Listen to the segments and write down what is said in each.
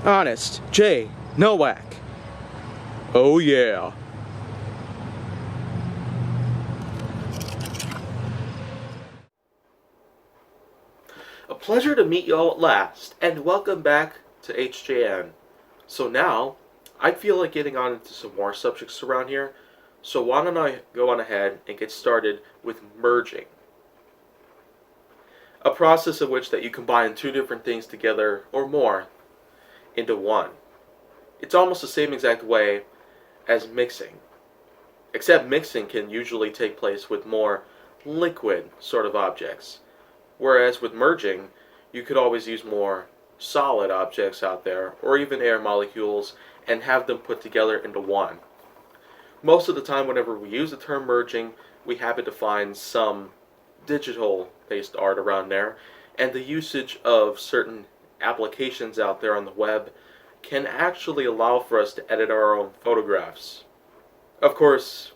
Honest J. Nowak. Oh yeah. A pleasure to meet you all at last, and welcome back to HJN. So now, I feel like getting on into some more subjects around here, so why don't I go on ahead and get started with merging. A process in which that you combine two different things together, or more, into one. It's almost the same exact way as mixing, except mixing can usually take place with more liquid sort of objects. Whereas with merging, you could always use more solid objects out there, or even air molecules, and have them put together into one. Most of the time, whenever we use the term merging, we happen to find some digital based art around there, and the usage of certain applications out there on the web can actually allow for us to edit our own photographs. Of course,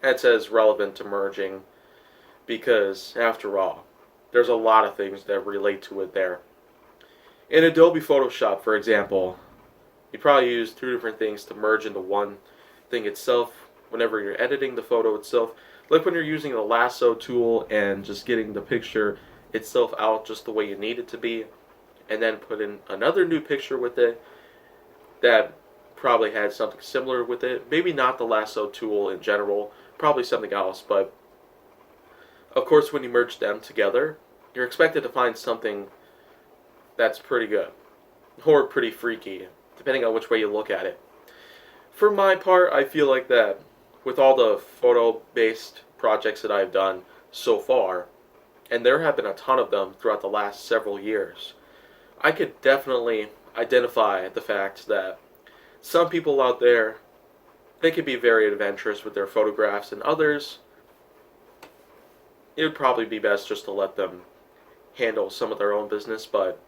that's as relevant to merging because, after all, there's a lot of things that relate to it there. In Adobe Photoshop, for example, you probably use two different things to merge into one thing itself whenever you're editing the photo itself. Like when you're using the lasso tool and just getting the picture itself out just the way you need it to be, and then put in another new picture with it that probably had something similar with it. Maybe not the lasso tool in general, probably something else, but of course when you merge them together, you're expected to find something that's pretty good, or pretty freaky, depending on which way you look at it. For my part, I feel like that with all the photo-based projects that I've done so far, and there have been a ton of them throughout the last several years, I could definitely identify the fact that some people out there, they can be very adventurous with their photographs, and others, it would probably be best just to let them handle some of their own business. But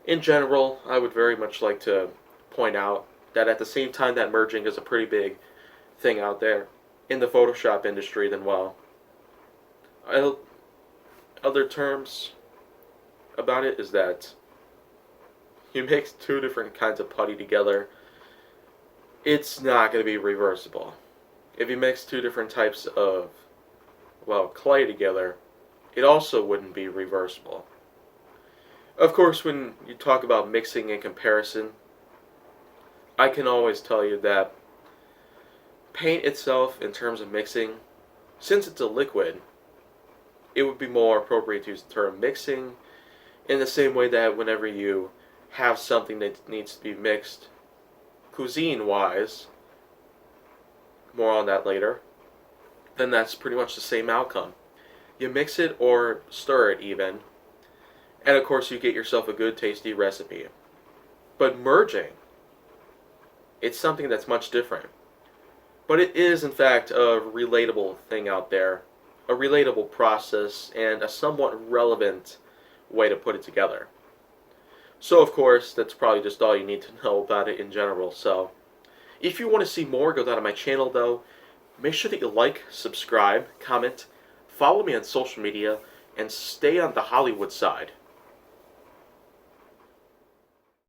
in general, I would very much like to point out that at the same time that merging is a pretty big thing out there in the Photoshop industry, then well, other terms about it is that you mix two different kinds of putty together, it's not going to be reversible. If you mix two different types of, well, clay together, it also wouldn't be reversible. Of course, when you talk about mixing in comparison, I can always tell you that paint itself, in terms of mixing, since it's a liquid, it would be more appropriate to use the term mixing in the same way that whenever you have something that needs to be mixed cuisine-wise, more on that later, then that's pretty much the same outcome. You mix it or stir it even, and of course you get yourself a good tasty recipe. But merging, it's something that's much different. But it is in fact a relatable thing out there, a relatable process, and a somewhat relevant way to put it together. So of course, that's probably just all you need to know about it in general. So if you want to see more, go down to my channel though. Make sure that you like, subscribe, comment, follow me on social media, and stay on the Hollywood side.